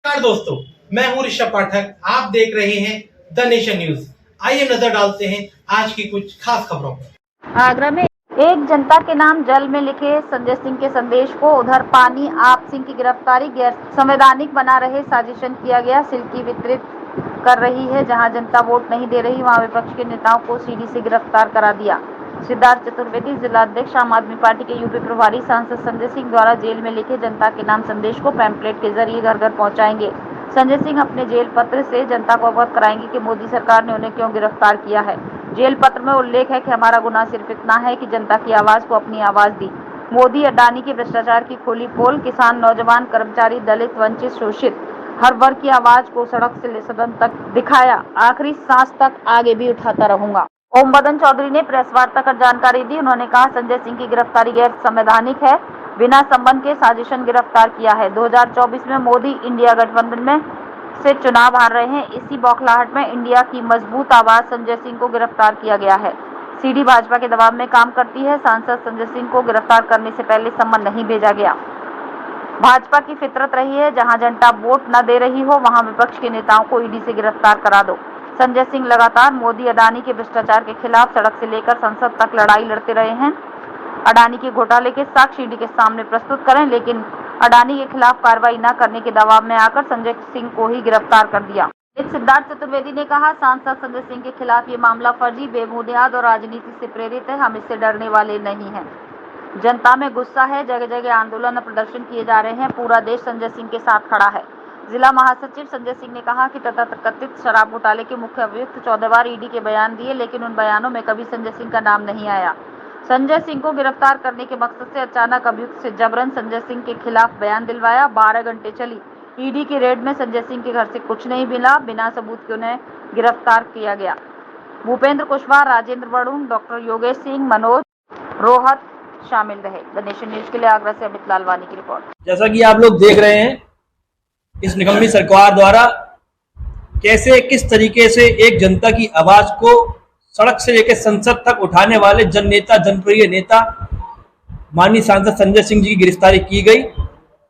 नमस्कार दोस्तों, मैं हूं ऋषभ पाठक। आप देख रहे हैं द नेशन न्यूज। आइए नजर डालते हैं आज की कुछ खास खबरों पर। आगरा में एक जनता के नाम जल में लिखे संजय सिंह के संदेश को उधर पानी आप सिंह की गिरफ्तारी गैर संवैधानिक बना रहे साजिशन किया गया। सिल्की वितरित कर रही है। जहां जनता वोट नहीं दे रही वहां विपक्ष के नेताओं को सीडी से गिरफ्तार करा दिया। सिद्धार्थ चतुर्वेदी जिला अध्यक्ष आम आदमी पार्टी के यूपी प्रभारी सांसद संजय सिंह द्वारा जेल में लिखे जनता के नाम संदेश को पैम्पलेट के जरिए घर घर पहुंचाएंगे। संजय सिंह अपने जेल पत्र से जनता को अवगत कराएंगे कि मोदी सरकार ने उन्हें क्यों गिरफ्तार किया है। जेल पत्र में उल्लेख है कि हमारा गुनाह सिर्फ इतना है कि जनता की आवाज को अपनी आवाज दी। मोदी अडानी के भ्रष्टाचार की खोली पोल। किसान, नौजवान, कर्मचारी, दलित, वंचित, शोषित हर वर्ग की आवाज को सड़क से सदन तक दिखाया। आखिरी सांस तक आगे भी उठाता रहूंगा। ओम बदन चौधरी ने प्रेस वार्ता कर जानकारी दी। उन्होंने कहा संजय सिंह की गिरफ्तारी गैर संवैधानिक है, बिना संबंध के साजिशन गिरफ्तार किया है। 2024 में मोदी इंडिया गठबंधन में से चुनाव हार रहे हैं। इसी बौखलाहट में इंडिया की मजबूत आवाज संजय सिंह को गिरफ्तार किया गया है। सीडी भाजपा के दबाव में काम करती है। सांसद संजय सिंह को गिरफ्तार करने से पहले सम्मन नहीं भेजा गया। भाजपा की फितरत रही है, जहां जनता वोट न दे रही हो वहां विपक्ष के नेताओं को ईडी से गिरफ्तार करा दो। संजय सिंह लगातार मोदी अडानी के भ्रष्टाचार के खिलाफ सड़क से लेकर संसद तक लड़ाई लड़ते रहे हैं। अडानी के घोटाले के साक्ष्य ईडी के सामने प्रस्तुत करें, लेकिन अडानी के खिलाफ कार्रवाई न करने के दबाव में आकर संजय सिंह को ही गिरफ्तार कर दिया। सिद्धार्थ चतुर्वेदी ने कहा सांसद संजय सिंह के खिलाफ ये मामला फर्जी, बेबुनियाद और राजनीति से प्रेरित है। हम इससे डरने वाले नहीं हैं। जनता में गुस्सा है, जगह जगह आंदोलन और प्रदर्शन किए जा रहे हैं। पूरा देश संजय सिंह के साथ खड़ा है। जिला महासचिव संजय सिंह ने कहा कि तथाकथित शराब घोटाले के मुख्य अभियुक्त 14 बार ईडी के बयान दिए, लेकिन उन बयानों में कभी संजय सिंह का नाम नहीं आया। संजय सिंह को गिरफ्तार करने के मकसद से अचानक अभियुक्त से जबरन संजय सिंह के खिलाफ बयान दिलवाया। 12 घंटे चली ईडी की रेड में संजय सिंह के घर से कुछ नहीं मिला। बिना सबूत के उन्हें गिरफ्तार किया गया। भूपेंद्र कुशवाहा, राजेंद्र वरुण, डॉक्टर योगेश सिंह, मनोज रोहत शामिल रहे। द नेशन न्यूज के लिए आगरा से अमित लालवानी की रिपोर्ट। जैसा कि आप लोग देख रहे हैं, इस निकम्मी सरकार द्वारा कैसे किस तरीके से एक जनता की आवाज को सड़क से लेकर संसद तक उठाने वाले जन नेता, जनप्रिय नेता माननीय सांसद संजय सिंह जी की गिरफ्तारी की गई।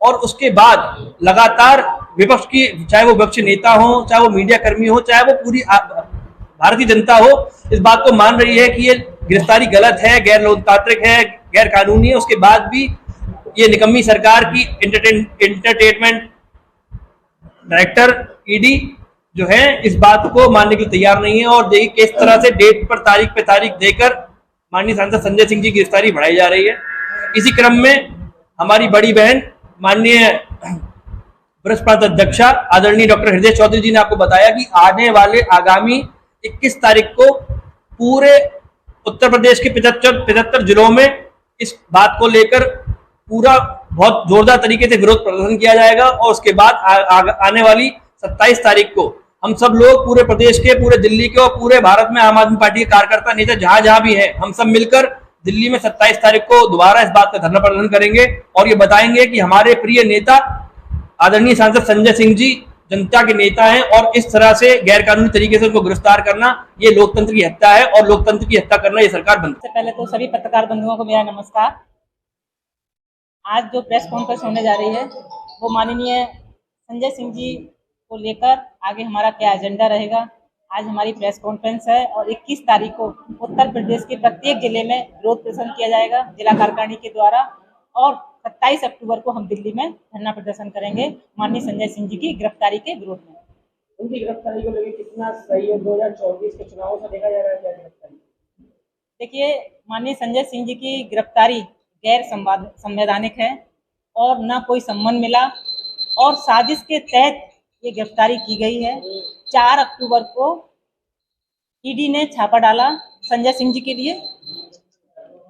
और उसके बाद लगातार विपक्ष की, चाहे वो विपक्षी नेता हो, चाहे वो मीडिया कर्मी हो, चाहे वो पूरी भारतीय जनता हो, इस बात को मान रही है कि ये गिरफ्तारी गलत है, गैर लोकतांत्रिक है, गैर कानूनी है। उसके बाद भी ये निकम्मी सरकार की एंटरटेनमेंट डायरेक्टर ईडी जो है इस बात को मानने के लिए तैयार नहीं है। और देखिए किस तरह से डेट पर तारीख पे तारीख देकर माननीय सांसद संजय सिंह जी की गिरफ्तारी बढ़ाई जा रही है। इसी क्रम में हमारी बड़ी बहन माननीय वरिष्ठ प्रांत अध्यक्षा आदरणीय डॉक्टर हृदय चौधरी जी ने आपको बताया कि आने वाले आगामी 21 तारीख को पूरे उत्तर प्रदेश के 75 जिलों में इस बात को लेकर पूरा बहुत जोरदार तरीके से विरोध प्रदर्शन किया जाएगा। और उसके बाद आने वाली 27 तारीख को हम सब लोग पूरे प्रदेश के, पूरे दिल्ली के और पूरे भारत में आम आदमी पार्टी के कार्यकर्ता, नेता जहां जहां भी हैं, हम सब मिलकर दिल्ली में 27 तारीख को दोबारा इस बात का धरना प्रदर्शन करेंगे और ये बताएंगे कि हमारे प्रिय नेता आदरणीय सांसद संजय सिंह जी जनता के नेता हैं और इस तरह से गैर कानूनी तरीके से उनको गिरफ्तार करना ये लोकतंत्र की हत्या है और लोकतंत्र की हत्या करना ये सरकार बंद। सबसे पहले तो सभी पत्रकार बंधुओं को मेरा नमस्कार। आज जो प्रेस कॉन्फ्रेंस होने जा रही है वो माननीय संजय सिंह जी को लेकर आगे हमारा क्या एजेंडा रहेगा। आज हमारी प्रेस कॉन्फ्रेंस है और 21 तारीख को उत्तर प्रदेश के प्रत्येक जिले में विरोध प्रदर्शन किया जाएगा जिला कार्यकारिणी के द्वारा। और 27 अक्टूबर को हम दिल्ली में धरना प्रदर्शन करेंगे माननीय संजय सिंह जी की गिरफ्तारी के विरोध में। उनकी गिरफ्तारी को लेकर कितना सही है? 2024 के चुनावों से देखा जा रहा है क्या गिरफ्तारी? देखिए, माननीय संजय सिंह जी की गिरफ्तारी गैर संवैधानिक है और न कोई सम्मान मिला और साजिश के तहत ये गिरफ्तारी की गई है। 4 अक्टूबर को ईडी ने छापा डाला संजय सिंह जी के लिए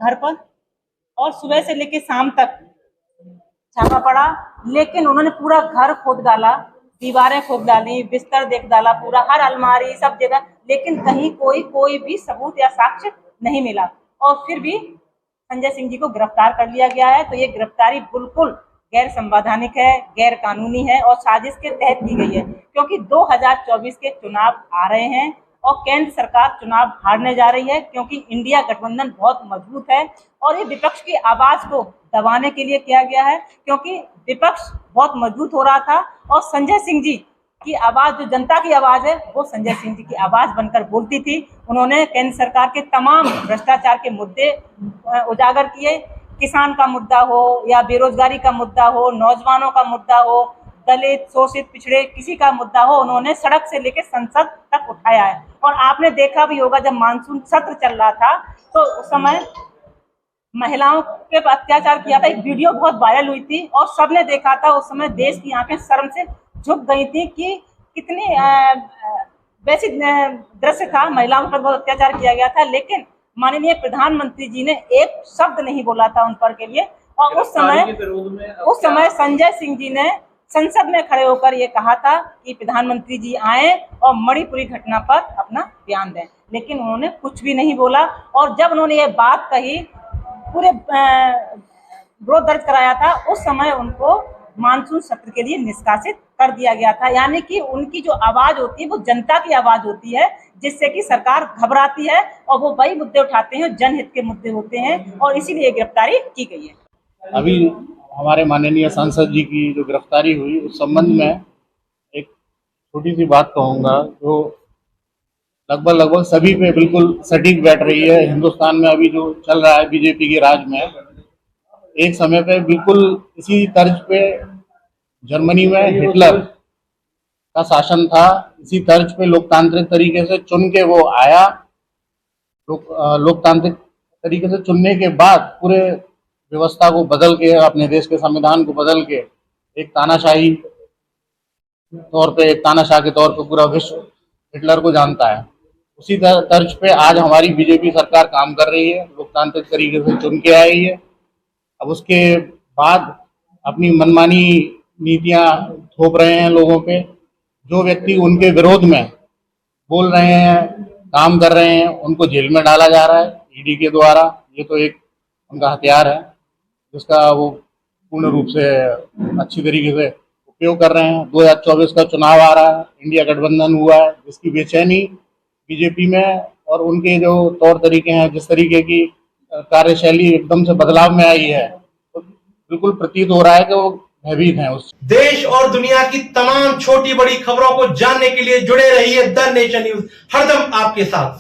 घर पर और सुबह से लेकर शाम तक छापा पड़ा, लेकिन उन्होंने पूरा घर खोद डाला, दीवारें खोद डाली, बिस्तर देख डाला, पूरा हर अलमारी सब जगह, लेकिन कहीं कोई भी सबूत या साक्ष्य नहीं मिला और फिर भी संजय सिंह जी को गिरफ्तार कर लिया गया है। तो ये गिरफ्तारी बिल्कुल गैर संवैधानिक है, गैर कानूनी है और साजिश के तहत की गई है, क्योंकि 2024 के चुनाव आ रहे हैं और केंद्र सरकार चुनाव हारने जा रही है, क्योंकि इंडिया गठबंधन बहुत मजबूत है और ये विपक्ष की आवाज को दबाने के लिए किया गया है, क्योंकि विपक्ष बहुत मजबूत हो रहा था। और संजय सिंह जी की आवाज, जो जनता की आवाज है, वो संजय सिंह जी की आवाज बनकर बोलती थी। उन्होंने केंद्र सरकार के तमाम भ्रष्टाचार के मुद्दे उजागर किए। किसान का मुद्दा हो या बेरोजगारी का मुद्दा हो, नौजवानों का मुद्दा हो, दलित, शोषित, पिछड़े, किसी का मुद्दा हो, उन्होंने सड़क से लेकर संसद तक उठाया है। और आपने देखा भी होगा, जब मानसून सत्र चल रहा था तो उस समय महिलाओं के अत्याचार किया था, एक वीडियो बहुत वायरल हुई थी और सबने देखा था। उस समय देश की आंखें शर्म से झुक गई थी कि कितनी वैसी दृश्य था, महिलाओं पर बहुत अत्याचार किया गया था, लेकिन माननीय प्रधानमंत्री जी ने एक शब्द नहीं बोला था उन पर के लिए। और उस समय संजय सिंह जी ने संसद में खड़े होकर ये कहा था कि प्रधानमंत्री जी आए और मणिपुरी घटना पर अपना बयान दें, लेकिन उन्होंने कुछ भी नहीं बोला। और जब उन्होंने ये बात कही, पूरे विरोध दर्ज कराया था, उस समय उनको मानसून सत्र के लिए निष्कासित कर दिया गया था। यानी कि उनकी जो आवाज होती है वो जनता की आवाज होती है, जिससे कि सरकार घबराती है और वो वही मुद्दे उठाते हैं, जनहित के मुद्दे होते हैं, और इसीलिए गिरफ्तारी की गई है। अभी हमारे माननीय सांसद जी की जो गिरफ्तारी हुई, उस संबंध में एक छोटी सी बात कहूँगा जो लगभग सभी पे बिल्कुल सटीक बैठ रही है। हिंदुस्तान में अभी जो चल रहा है बीजेपी के राज में, एक समय पे बिल्कुल इसी तर्ज पे जर्मनी में हिटलर का शासन था। इसी तर्ज पे लोकतांत्रिक तरीके से चुन के वो आया। लोकतांत्रिक तरीके से चुनने के बाद पूरे व्यवस्था को बदल के, अपने देश के संविधान को बदल के एक तानाशाही तौर पे, एक तानाशाह के तौर पे पूरा विश्व हिटलर को जानता है। उसी तर्ज पे आज हमारी बीजेपी सरकार काम कर रही है, लोकतांत्रिक तरीके से चुन के आई है। अब उसके बाद अपनी मनमानी नीतियां थोप रहे हैं लोगों पे। जो व्यक्ति उनके विरोध में बोल रहे हैं, काम कर रहे हैं, उनको जेल में डाला जा रहा है ईडी के द्वारा। ये तो एक उनका हथियार है जिसका वो पूर्ण रूप से अच्छी तरीके से उपयोग कर रहे हैं। 2024 का चुनाव आ रहा है, इंडिया गठबंधन हुआ है, जिसकी बेचैनी बीजेपी में और उनके जो तौर तरीके हैं, जिस तरीके की कार्यशैली एकदम से बदलाव में आई है, तो बिल्कुल प्रतीत हो रहा है कि वो भयभीत हैं। उस देश और दुनिया की तमाम छोटी बड़ी खबरों को जानने के लिए जुड़े रहिए द नेशन न्यूज, हरदम आपके साथ।